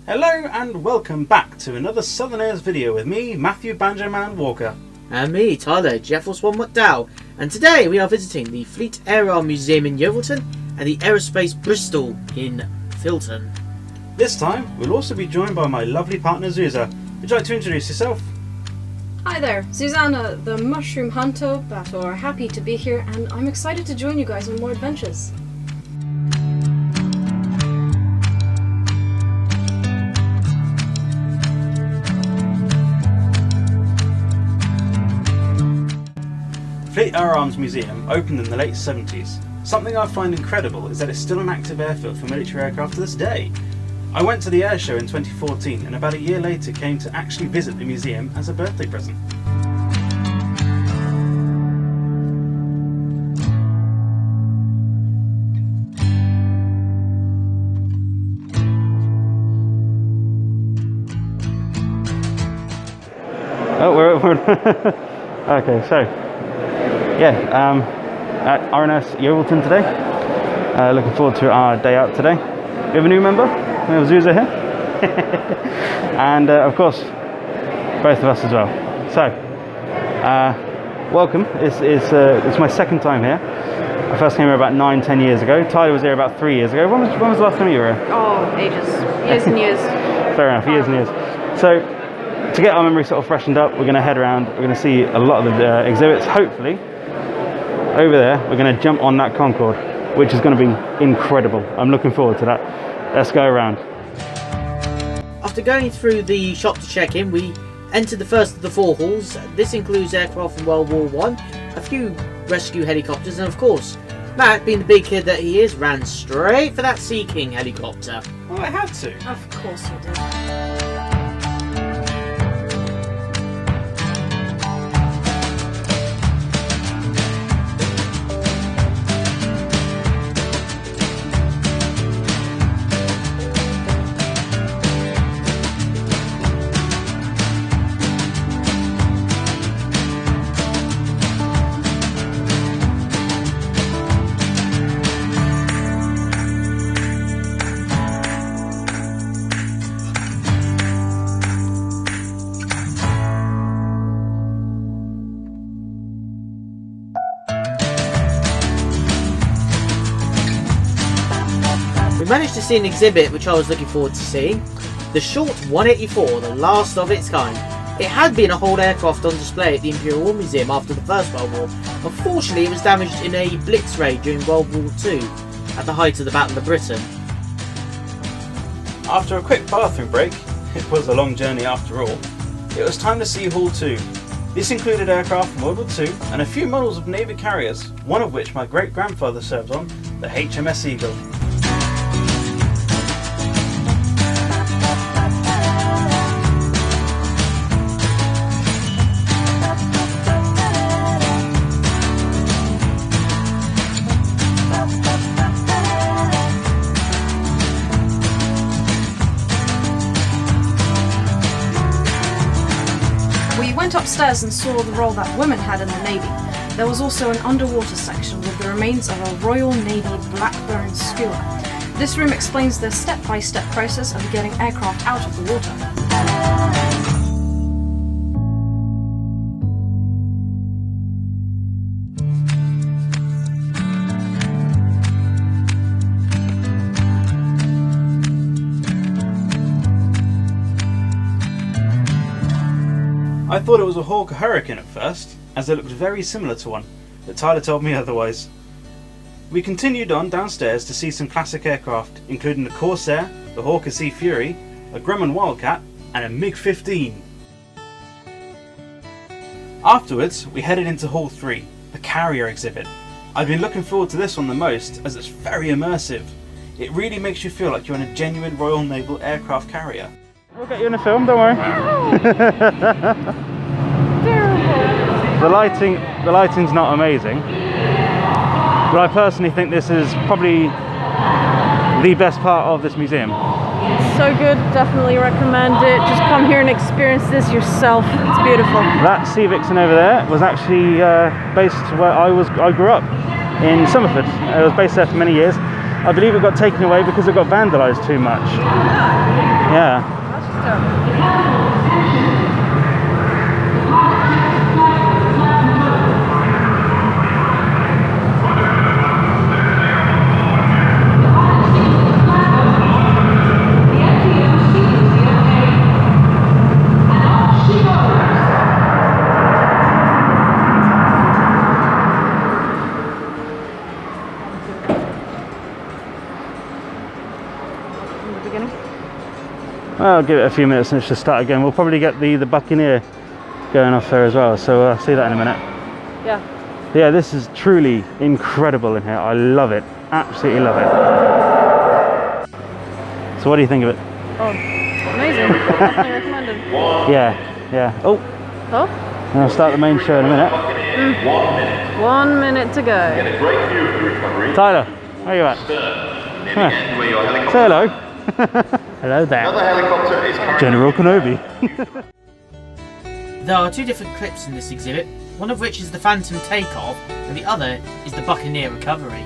Hello and welcome back to another Southern Airs video with me, Matthew BanjoMan Walker. And me, Tyler, Jeffels McDowell. And today we are visiting the Fleet Air Arm Museum in Yeovilton and the Aerospace Bristol in Filton. This time we'll also be joined by my lovely partner Zuza. Would you like to introduce yourself? Hi there, Susanna, the Mushroom Hunter Bator. Happy to be here and I'm excited to join you guys on more adventures. Fleet Air Arms Museum opened in the late 70s. Something I find incredible is that it's still an active airfield for military aircraft to this day. I went to the air show in 2014 and about a year later came to actually visit the museum as a birthday present. Oh, we're okay, so at RNS Yeovilton today. Looking forward to our day out today. We have a new member. We have Zuza here, and of course, both of us as well. So, welcome. It's my second time here. I first came here about 9-10 years ago. Tyler was here about 3 years ago. When was the last time you were here? Oh, ages. Years and years. Fair enough, years and years. So, to get our memory sort of freshened up, we're going to head around. We're going to see a lot of the exhibits. Hopefully, over there, we're going to jump on that Concorde, which is going to be incredible. I'm looking forward to that. Let's go around. After going through the shop to check in, we entered the first of the four halls. This includes aircraft from World War I, a few rescue helicopters, and of course, Matt, being the big kid that he is, ran straight for that Sea King helicopter. Well, I had to. Of course you did. We managed to see an exhibit which I was looking forward to seeing. The Short 184, the last of its kind. It had been a whole aircraft on display at the Imperial War Museum after the First World War. Unfortunately, it was damaged in a blitz raid during World War II at the height of the Battle of Britain. After a quick bathroom break, it was a long journey after all, it was time to see Hall 2. This included aircraft from World War II and a few models of Navy carriers, one of which my great-grandfather served on, the HMS Eagle. We went upstairs and saw the role that women had in the Navy. There was also an underwater section with the remains of a Royal Navy Blackburn schooner. This room explains the step-by-step process of getting aircraft out of the water. I thought it was a Hawker Hurricane at first, as it looked very similar to one, but Tyler told me otherwise. We continued on downstairs to see some classic aircraft, including the Corsair, the Hawker Sea Fury, a Grumman Wildcat, and a MiG-15. Afterwards, we headed into Hall 3, the Carrier exhibit. I've been looking forward to this one the most, as it's very immersive. It really makes you feel like you're in a genuine Royal Naval aircraft carrier. We'll get you in the film, don't worry. The lighting's not amazing, but I personally think this is probably the best part of this museum. So good, definitely recommend it. Just come here and experience this yourself. It's beautiful. That Sea Vixen over there was actually based where I grew up in Somerford. I was based there for many years. I believe it got taken away because it got vandalised too much. Yeah. That's just terrible. I'll give it a few minutes and it should start again. We'll probably get the Buccaneer going off there as well, so I'll see that in a minute. Yeah. Yeah, this is truly incredible in here. I love it. Absolutely love it. So what do you think of it? Oh, amazing. Definitely recommended. Yeah. Oh, Oh? and I'll start the main show in a minute. 1 minute to go. Tyler, where are you at? Say hello. Hello there. General Kenobi. There are two different clips in this exhibit, one of which is the Phantom takeoff, and the other is the Buccaneer recovery.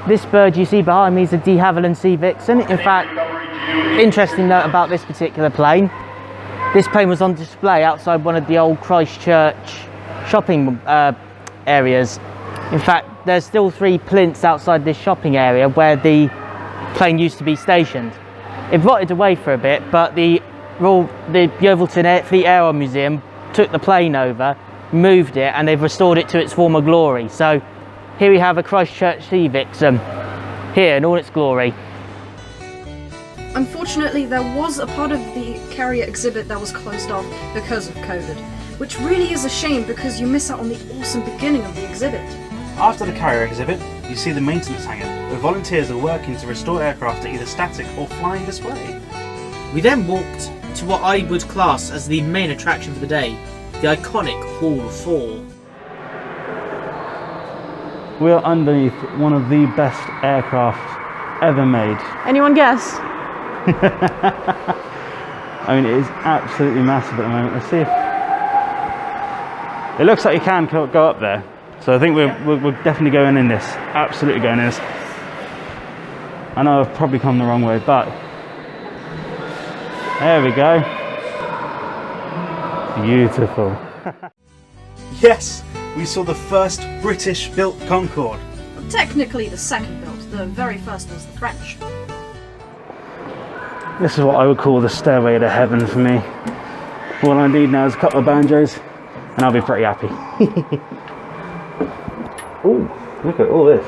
This bird you see behind me is a de Havilland Sea Vixen. In fact, interesting note about this particular plane. This plane was on display outside one of the old Christchurch shopping areas. In fact, there's still 3 plinths outside this shopping area where the plane used to be stationed. It rotted away for a bit, but the Yeovilton Fleet Aero Museum took the plane over, moved it, and they've restored it to its former glory. So here we have a Christchurch Sea Vixen, here in all its glory. Unfortunately, there was a part of the carrier exhibit that was closed off because of COVID, which really is a shame because you miss out on the awesome beginning of the exhibit. After the carrier exhibit, you see the maintenance hangar, where volunteers are working to restore aircraft to either static or flying display. We then walked to what I would class as the main attraction for the day, the iconic Hall 4. We are underneath one of the best aircraft ever made. Anyone guess? I mean, it is absolutely massive at the moment. Let's see if... It looks like you can go up there. So I think we're definitely going in this. Absolutely going in this. I know I've probably come the wrong way, but... There we go. Beautiful. Yes! We saw the first British-built Concorde. Technically the second built, the very first was the French. This is what I would call the stairway to heaven for me. All I need now is a couple of banjos and I'll be pretty happy. Ooh, look at all this.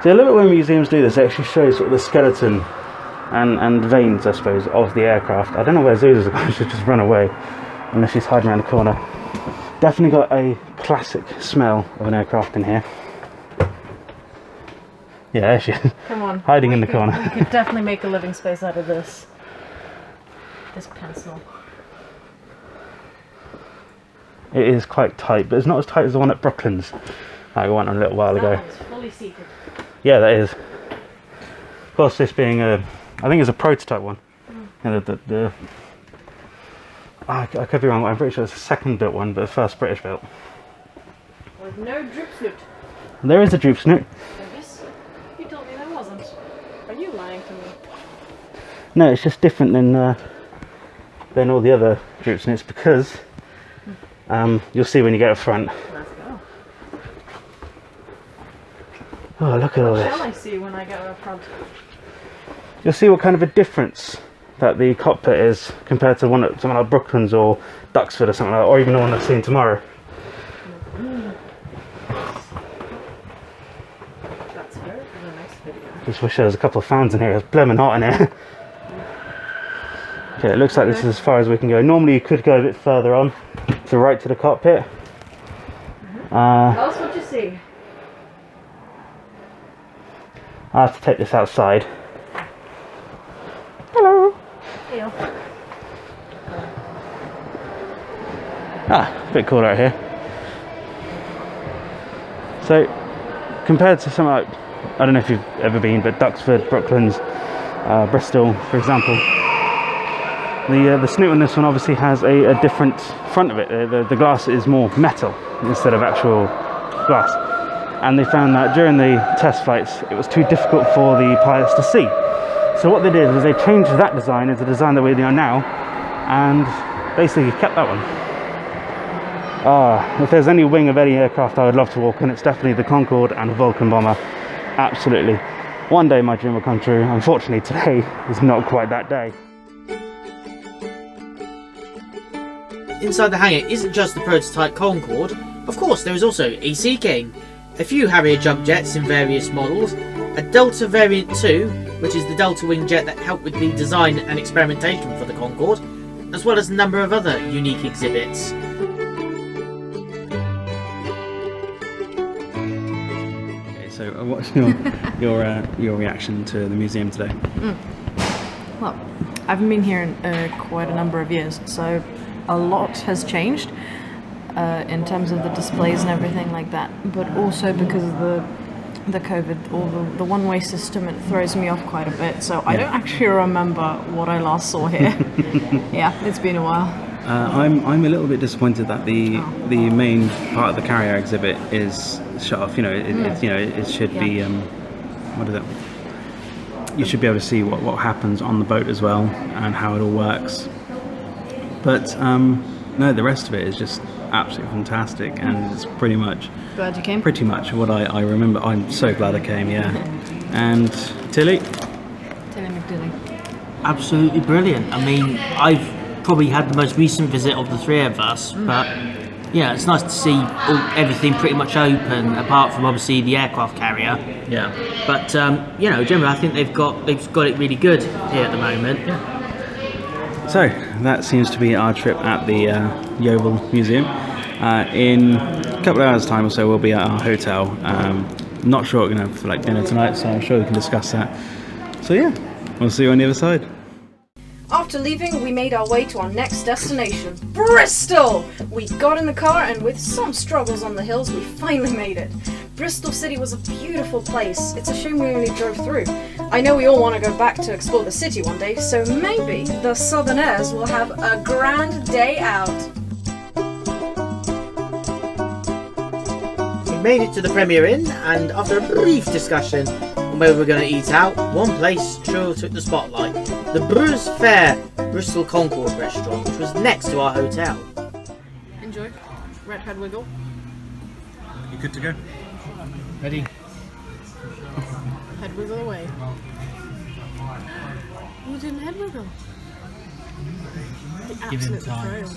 See, I love it when museums do this. They actually show sort of the skeleton and veins, I suppose, of the aircraft. I don't know where Zuza's going. She's just run away, unless she's hiding around the corner. Definitely got a classic smell of an aircraft in here. Yeah, there she is. Come on. Hiding in the corner. We could definitely make a living space out of this. This pencil. It is quite tight, but it's not as tight as the one at Brooklands I went on a little while ago. That one's fully seated. Yeah, that is. Of course, this being a, I think it's a prototype one. Mm. I could be wrong, I'm pretty sure it's a second built one, but the first British built. With no droop snoot. There is a droop snoot. You told me there wasn't. Are you lying to me? No, it's just different than all the other droop snoots because you'll see when you get up front. Let's go. Oh, look at all What this. shall I see when I get up front? You'll see what kind of a difference that the cockpit is compared to one at something like Brooklands or Duxford or something like that, or even the one I've seen tomorrow. That's very nice video. Just wish there was a couple of fans in here. It's blooming hot in here. Okay, it looks like this is as far as we can go. Normally you could go a bit further on to right to the cockpit. Tell us what you see. I'll have to take this outside. Hello. Hey. Ah, a bit cool out here. So, compared to something like, I don't know if you've ever been, but Duxford, Brooklands, Bristol, for example, the snoot on this one obviously has a different front of it. The glass is more metal. instead of actual glass. And they found that during the test flights it was too difficult for the pilots to see. So what they did was they changed that design into the design that we are now, and basically kept that one. If there's any wing of any aircraft I would love to walk in, it's definitely the Concorde and Vulcan bomber. Absolutely. One day my dream will come true. Unfortunately today is not quite that day. Inside the hangar isn't just the prototype Concorde. Of course, there is also a Sea King, a few Harrier jump jets in various models, a Delta Variant 2, which is the Delta wing jet that helped with the design and experimentation for the Concorde, as well as a number of other unique exhibits. Okay, so what's your reaction to the museum today? Well, I haven't been here in quite a number of years, so a lot has changed in terms of the displays and everything like that, but also because of the COVID or the one-way system, it throws me off quite a bit, so I don't actually remember what I last saw here. Yeah, it's been a while. I'm a little bit disappointed that the main part of the carrier exhibit is shut off. It should be what is it? You should be able to see what happens on the boat as well and how it all works. But no, the rest of it is just absolutely fantastic, and it's pretty much Glad you came. Pretty much what I remember. I'm so glad I came. Yeah. And Tilly McDilly. Absolutely brilliant. I mean, I've probably had the most recent visit of the three of us, but yeah, it's nice to see everything pretty much open, apart from obviously the aircraft carrier. Yeah. But generally, I think they've got it really good here at the moment. Yeah. So that seems to be our trip at the Yeovil Museum. In a couple of hours' time or so, we'll be at our hotel. Not sure what we're going to have for dinner tonight, so I'm sure we can discuss that. So yeah, we'll see you on the other side. After leaving, we made our way to our next destination, Bristol! We got in the car, and with some struggles on the hills, we finally made it. Bristol City was a beautiful place. It's a shame we only drove through. I know we all want to go back to explore the city one day, so maybe the Southerners will have a grand day out. We made it to the Premier Inn, and after a brief discussion on where we were going to eat out, one place sure took the spotlight. The Brewers Fair Bristol Concorde restaurant, which was next to our hotel. Enjoy. Red head wiggle. You good to go? Ready? Head wiggle away. You didn't head wiggle. The Give it absolute time. betrayal.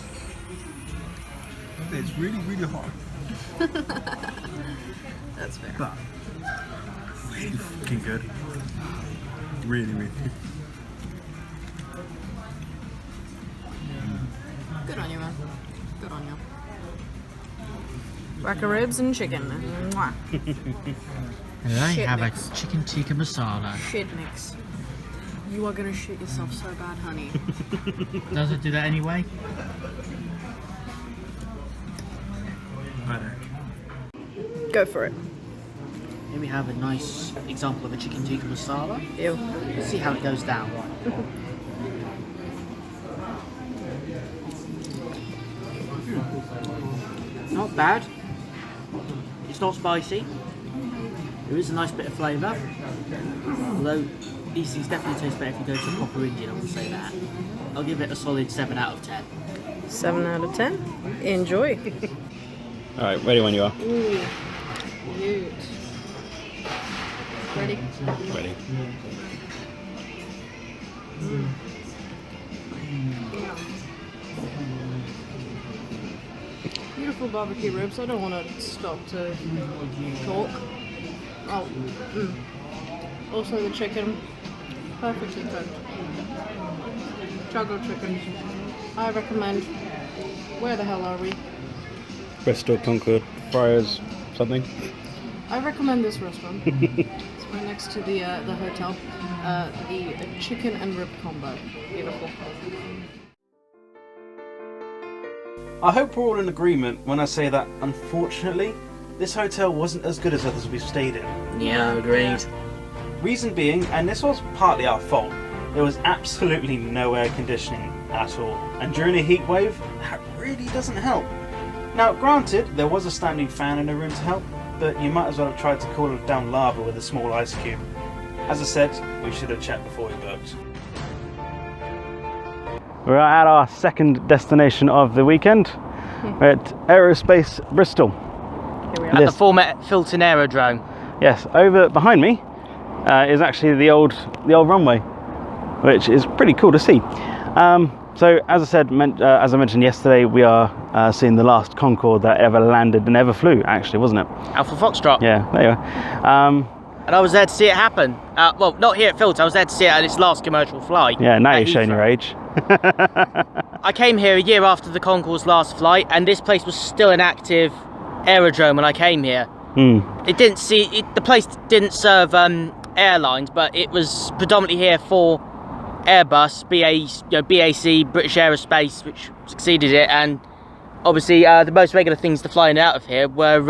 It's really, really hot. That's fair. But really fucking good. Really, really. Good on you, man. Good on you. Rack of ribs and chicken. Mwah. And I Shit have mix. a chicken tikka masala. Shit mix. You are gonna shit yourself so bad, honey. Does it do that anyway? Go for it. Here we have a nice example of a chicken tikka masala. Ew. Let's see how it goes down. Not bad. It's not spicy. There is a nice bit of flavour. Although these things definitely taste better if you go to a proper Indian, I will say that. I'll give it a solid 7 out of 10. 7 out of 10. Enjoy. Alright, ready when you are. Ooh. Cute. Ready? Ready. Beautiful barbecue ribs. I don't want to stop to talk. Oh. Also the chicken. Perfectly cooked. Chugger chicken. I recommend. Where the hell are we? Bristol Concorde Friars something. I recommend this restaurant. It's right next to the hotel. The chicken and rib combo. Beautiful. I hope we're all in agreement when I say that, unfortunately, this hotel wasn't as good as others we've stayed in. Yeah, agreed. Reason being, and this was partly our fault, there was absolutely no air conditioning at all. And during a heat wave, that really doesn't help. Now, granted, there was a standing fan in the room to help, but you might as well have tried to cool down lava with a small ice cube. As I said, we should have checked before we booked. We're at our second destination of the weekend. We're at Aerospace Bristol. Here we are. At the former Filton Aerodrome. Yes, over behind me is actually the old runway, which is pretty cool to see. So, as I said, as I mentioned yesterday, we are seeing the last Concorde that ever landed and ever flew. Actually, wasn't it? Alpha Foxtrot. Yeah, there you are. And I was there to see it happen. Well, not here at Filton. I was there to see it at its last commercial flight. Yeah, now you're showing your age. I came here a year after the Concorde's last flight, and this place was still an active aerodrome when I came here. The place didn't serve airlines, but it was predominantly here for Airbus, BAC, British Aerospace, which succeeded it, and obviously the most regular things to fly in and out of here were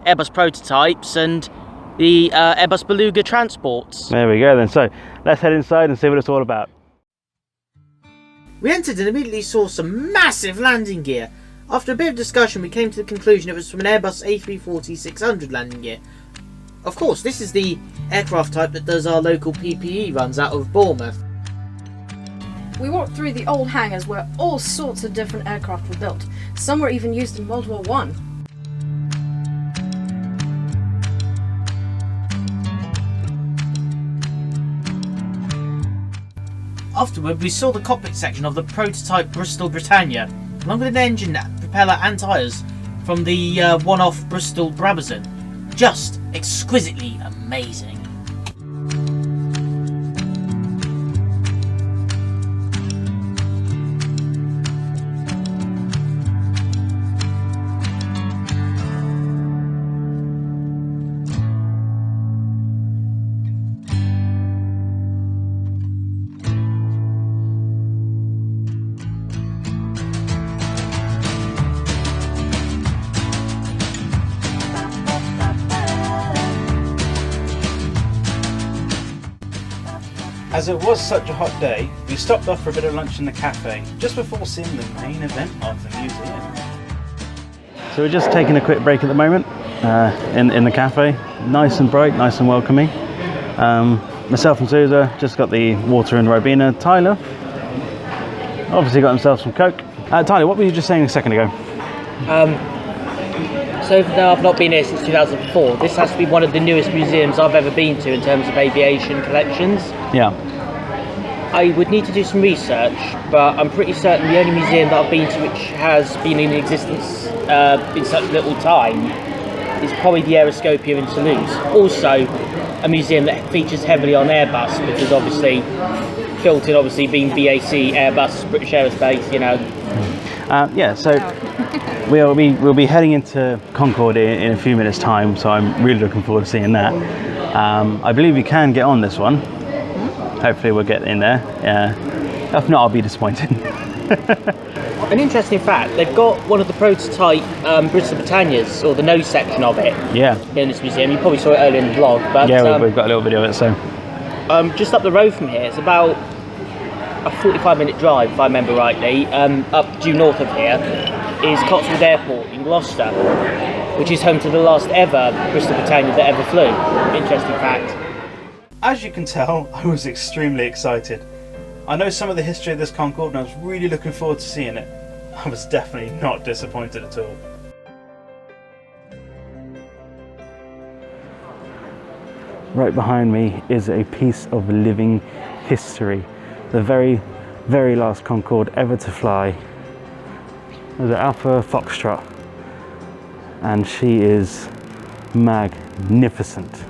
Airbus prototypes and the Airbus Beluga transports. There we go then. So let's head inside and see what it's all about. We entered and immediately saw some massive landing gear. After a bit of discussion, we came to the conclusion it was from an Airbus A340-600 landing gear. Of course, this is the aircraft type that does our local PPE runs out of Bournemouth. We walked through the old hangars where all sorts of different aircraft were built. Some were even used in World War I. Afterward, we saw the cockpit section of the prototype Bristol Britannia, along with an engine, propeller and tyres from the one-off Bristol Brabazon. Just exquisitely amazing. As it was such a hot day, we stopped off for a bit of lunch in the cafe, just before seeing the main event of the museum. So we're just taking a quick break at the moment, in the cafe. Nice and bright, nice and welcoming. Myself and Sousa just got the water and Ribena. Tyler obviously got himself some Coke. Tyler, what were you just saying a second ago? So even though I've not been here since 2004, this has to be one of the newest museums I've ever been to in terms of aviation collections. Yeah. I would need to do some research, but I'm pretty certain the only museum that I've been to which has been in existence in such little time is probably the Aeroscopia in Toulouse. Also, a museum that features heavily on Airbus, because obviously Filton obviously being BAC, Airbus, British Aerospace, you know. Yeah, so we'll be heading into Concorde in a few minutes' time, so I'm really looking forward to seeing that. I believe you can get on this one. Hopefully we'll get in there. If not, I'll be disappointed. An interesting fact, they've got one of the prototype Bristol Britannias, or the nose section of it, in this museum. You probably saw it earlier in the vlog. But, yeah, we've got a little video of it, so. Just up the road from here, it's about a 45-minute drive, if I remember rightly, up due north of here, is Cotswold Airport in Gloucester, which is home to the last ever Bristol Britannia that ever flew. Interesting fact. As you can tell, I was extremely excited. I know some of the history of this Concorde and I was really looking forward to seeing it. I was definitely not disappointed at all. Right behind me is a piece of living history. The very, very last Concorde ever to fly. There's an Alpha Foxtrot, and she is magnificent.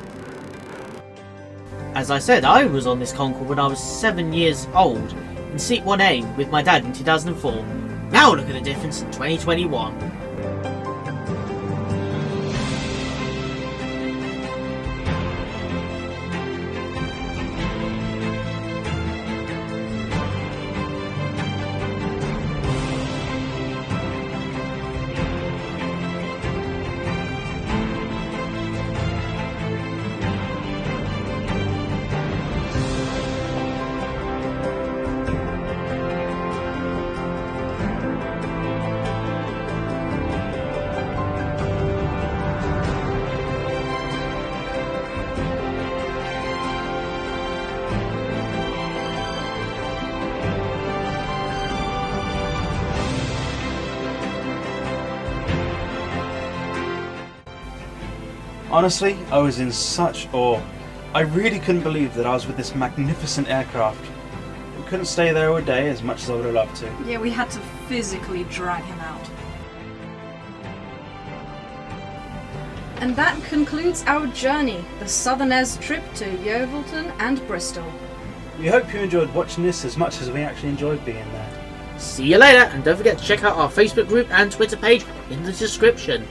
As I said, I was on this Concorde when I was 7 years old, in seat 1A with my dad in 2004. Now look at the difference in 2021. Honestly, I was in such awe. I really couldn't believe that I was with this magnificent aircraft. We couldn't stay there all day as much as I would have loved to. Yeah, we had to physically drag him out. And that concludes our journey, the Southerners trip to Yeovilton and Bristol. We hope you enjoyed watching this as much as we actually enjoyed being there. See you later, and don't forget to check out our Facebook group and Twitter page in the description.